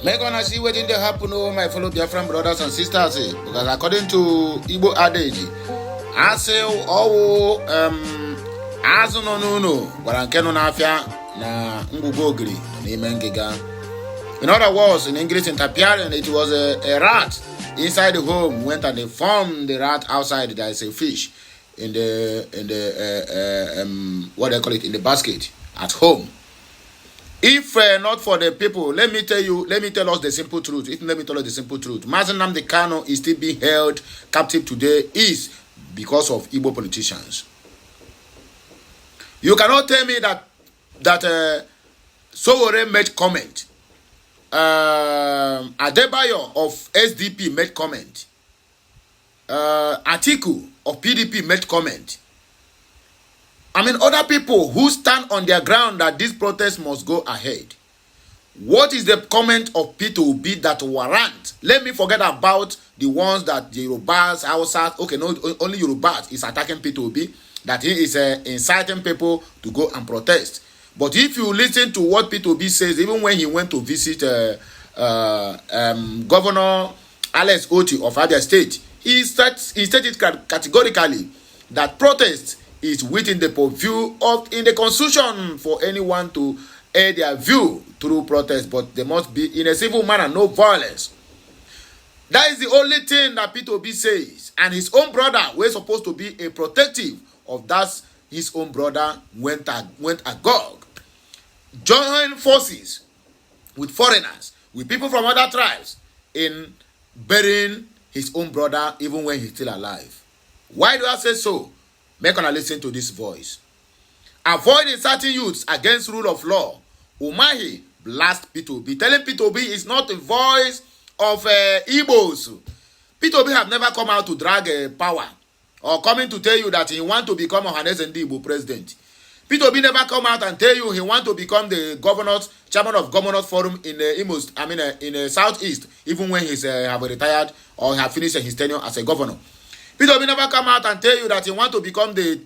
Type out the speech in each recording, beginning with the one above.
Make gonna see what in the happen, oh my fellow Biafran brothers and sisters. Because according to Igbo adage, I say, oh, azu no, gwara nke no n'afia na Zoogeria na MNK. In other words, in English interpretation, it was a rat inside the home went and they formed the rat outside. There is a fish in the what they call it, in the basket at home. If not for the people, let me tell us the simple truth. Let me tell us the simple truth. Mazi Nnamdi Kanu is still being held captive today is because of Igbo politicians. You cannot tell me that Sowore made comment. Adebayo of SDP made comment. Atiku of PDP made comment. I mean, other people who stand on their ground that this protest must go ahead. What is the comment of P2B that warrant? Let me forget about the ones that the Yorubas, Hausa, okay, no, only Yorubas is attacking P2B, that he is inciting people to go and protest. But if you listen to what P2B says, even when he went to visit Governor Alex Oti of Abia State, he stated categorically that protest is within the purview of in the constitution for anyone to air their view through protest, but they must be in a civil manner, no violence. That is the only thing that P2B says. And his own brother, who is supposed to be a protective of that, his own brother went agog. Join forces with foreigners, with people from other tribes in burying his own brother even when he's still alive. Why do I say so? Make una listen to this voice. Avoid inciting youths against rule of law. Umahi blast P2B. Telling P2B is not the voice of Igbos. P2B have never come out to drag power or coming to tell you that he want to become Ohanaeze Ndigbo president. P2B never come out and tell you he want to become the chairman of governors forum in in Southeast, even when he's have retired or have finished his tenure as a governor. P2B never come out and tell you that he want to become the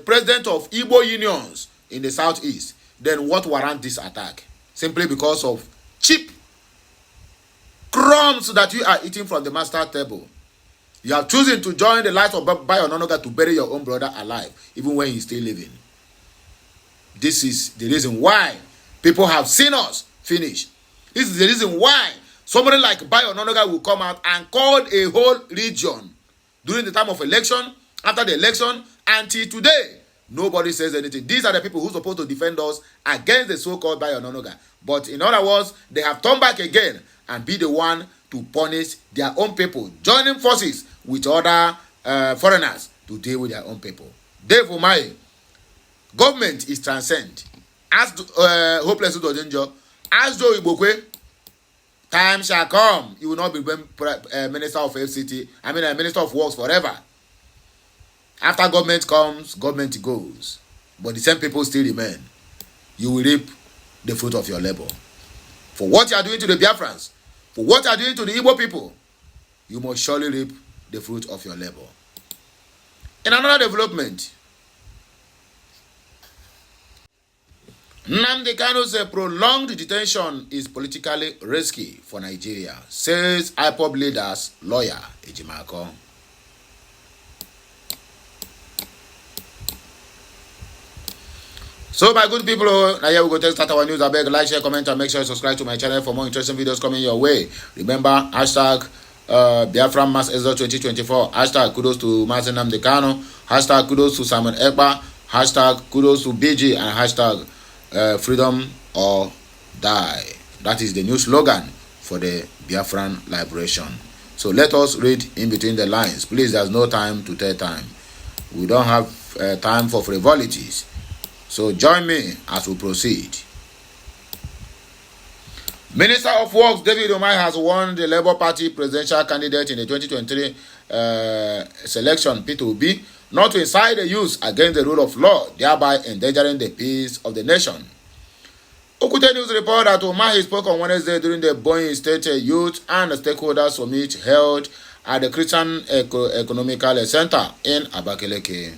president of Igbo unions in the Southeast. Then what warrant this attack? Simply because of cheap crumbs that you are eating from the master table. You have chosen to join the likes of Bayo Ononoga to bury your own brother alive, even when he's still living. This is the reason why people have seen us finish. This is the reason why somebody like Bayo Ononoga will come out and call a whole region during the time of election, after the election, until today. Nobody says anything. These are the people who are supposed to defend us against the so-called Bayo Ononoga. But in other words, they have turned back again and be the one to punish their own people, joining forces with other foreigners to deal with their own people. Therefore, my government is transcend. As hopeless to danger, as though Ibokwe, time shall come, you will not be minister of FCT, minister of works forever. After government comes, government goes. But the same people still remain. You will reap the fruit of your labor. For what you are doing to the Biafrans, for what you are doing to the Igbo people, you must surely reap the fruit of your labor. In another development, Nnamdi Kanu's prolonged detention is politically risky for Nigeria, says IPOB leader's lawyer, Ejimako. So, my good people, now here we go to start our news. I beg, like, share, comment, and make sure you subscribe to my channel for more interesting videos coming your way. Remember, hashtag Biafra Mass Exodus 2024, hashtag kudos to Mazi Nnamdi Kanu, hashtag kudos to Simon Ekpa, hashtag kudos to BG, and hashtag freedom or die. That is the new slogan for the Biafran liberation. So let us read in between the lines. Please, there's no time to tell time. We don't have time for frivolities. So join me as we proceed. Minister of Works David Umahi has won the Labour Party presidential candidate in the 2023 selection P2B, not to incite the youth against the rule of law, thereby endangering the peace of the nation. Okute News report that Umahi spoke on Wednesday during the Boeing State Youth and Stakeholders Summit held at the Christian Economical Center in Abakaliki.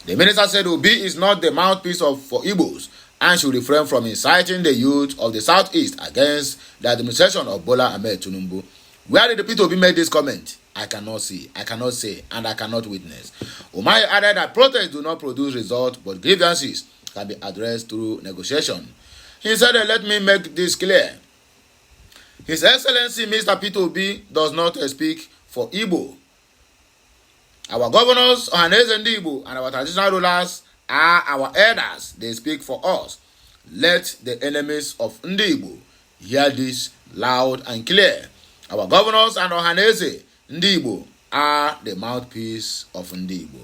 The minister said Obi is not the mouthpiece for Igbos and should refrain from inciting the youth of the Southeast against the administration of Bola Ahmed Tinubu. Where did the P2B make this comment? I cannot see, I cannot say, and I cannot witness. Umahi added that protests do not produce results, but grievances can be addressed through negotiation. He said, let me make this clear. His Excellency Mr. P2B does not speak for Igbo. Our governors, Ohaneze and Igbo, and our traditional rulers are our elders. They speak for us. Let the enemies of Igbo hear this loud and clear. Our governors and Ohaneze Igbo are the mouthpiece of Igbo.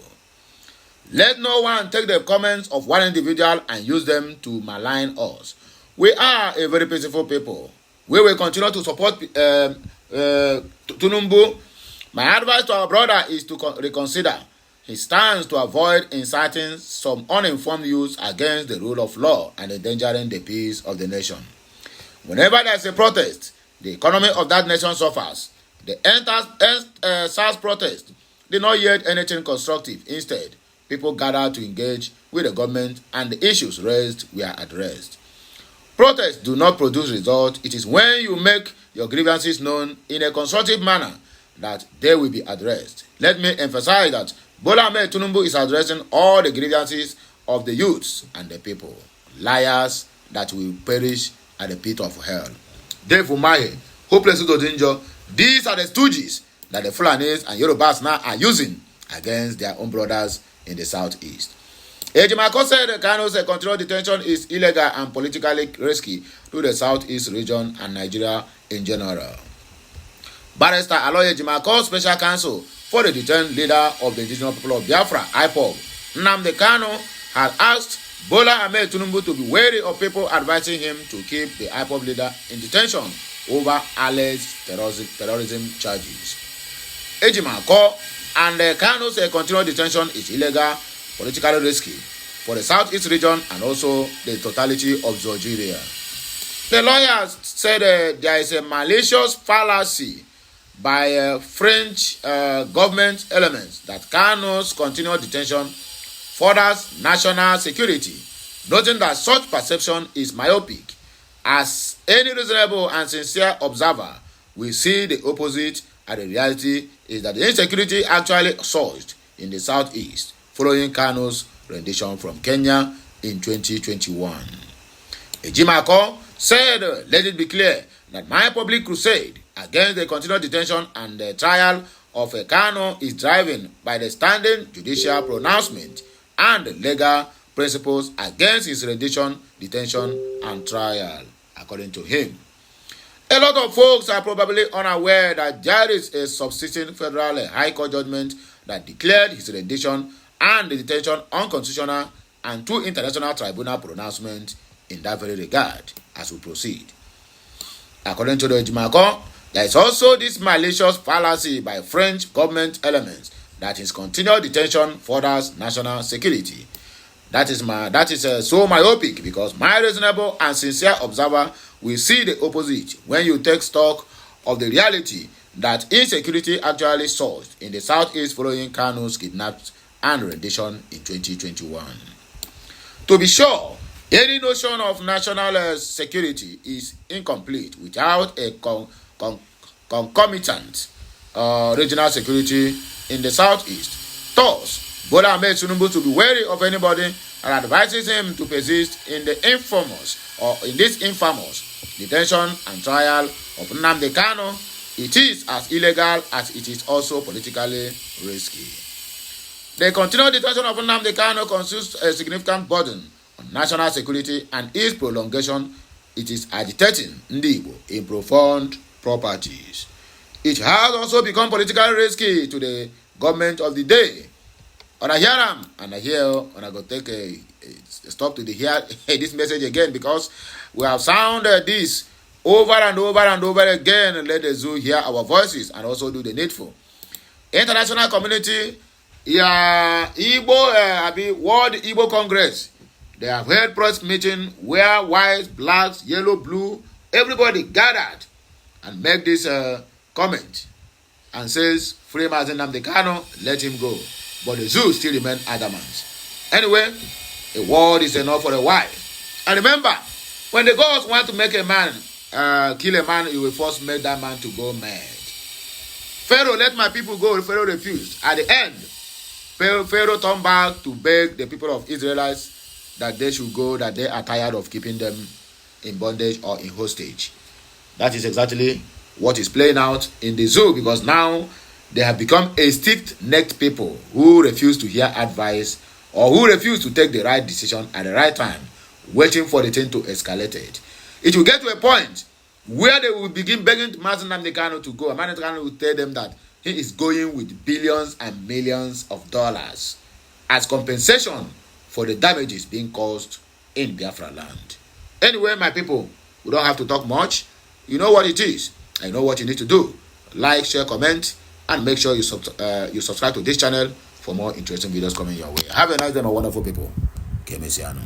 Let no one take the comments of one individual and use them to malign us. We are a very peaceful people. We will continue to support Tinubu. My advice to our brother is to reconsider his stance to avoid inciting some uninformed youth against the rule of law and endangering the peace of the nation. Whenever there is a protest, the economy of that nation suffers. The SARS protest did not yield anything constructive. Instead, people gathered to engage with the government and the issues raised were addressed. Protests do not produce results. It is when you make your grievances known in a constructive manner that they will be addressed. Let me emphasize that Bola Ahmed Tinubu is addressing all the grievances of the youths and the people. Liars that will perish at the pit of hell. Dave Umahi, hopeless to danger. These are the stooges that the Fulanis and Yorubas now are using against their own brothers in the Southeast. Ejimako said the Kano's controlled detention is illegal and politically risky to the Southeast region and Nigeria in general. Barrister Aloy Ejimako, Special Counsel for the detained leader of the indigenous people of Biafra, IPOB, Nnamdi Kanu, had asked Bola Ahmed Tinubu to be wary of people advising him to keep the IPOB leader in detention over alleged terrorism charges. Ejimako and Kanu's continued detention is illegal, politically risky for the Southeast region and also the totality of Zoogeria. The lawyers said there is a malicious fallacy by French government elements that Kanu's continued detention furthers national security, noting that such perception is myopic, as any reasonable and sincere observer will see the opposite, and the reality is that the insecurity actually surged in the Southeast following Kanu's rendition from Kenya in 2021. Ejimako said, let it be clear that my public crusade against the continued detention and the trial of Kanu is driven by the standing judicial pronouncement and legal principles against his rendition, detention, and trial, according to him. A lot of folks are probably unaware that there is a subsisting federal high court judgment that declared his rendition and the detention unconstitutional and two international tribunal pronouncements in that very regard as we proceed. According to the Ejimako, there is also this malicious fallacy by French government elements that his continued detention furthers national security. That is so myopic because my reasonable and sincere observer will see the opposite when you take stock of the reality that insecurity actually surged in the Southeast following Kanu's kidnapped and rendition in 2021. To be sure, any notion of national security is incomplete without a concomitant regional security in the Southeast. Thus, Bola Ahmed Tinubu to be wary of anybody and advises him to persist in this infamous detention and trial of Nnamdi Kanu. It is as illegal as it is also politically risky. The continued detention of Nnamdi Kanu constitutes a significant burden on national security, and its prolongation, it is agitating Igbo in profound properties. It has also become politically risky to the government of the day. And I hear them, and I go take a stop to hear this message again, because we have sounded this over and over and over again. Let the zoo hear our voices and also do the needful. International community, World Igbo Congress, they have held press meeting where whites, blacks, yellow, blue, everybody gathered and make this comment and says, free Mazi Nnamdi Kanu, let him go. But the zoo still remain adamant. Anyway, a word is enough for a while. And remember, when the gods want to make a man kill a man, he will first make that man to go mad. Pharaoh, let my people go. Pharaoh refused. At the end, Pharaoh turned back to beg the people of Israelites that they should go, that they are tired of keeping them in bondage or in hostage. That is exactly what is playing out in the zoo, because now they have become a stiff-necked people who refuse to hear advice or who refuse to take the right decision at the right time, waiting for the thing to escalate it. It will get to a point where they will begin begging Mazi Nnamdi Kanu to go. Mazi Nnamdi Kanu will tell them that he is going with billions and millions of dollars as compensation for the damages being caused in Biafra land. Anyway, my people, we don't have to talk much. You know what it is. I know what you need to do. Like, share, comment, and make sure you subscribe to this channel for more interesting videos coming your way. Have a nice day, my wonderful people. Kemesiano.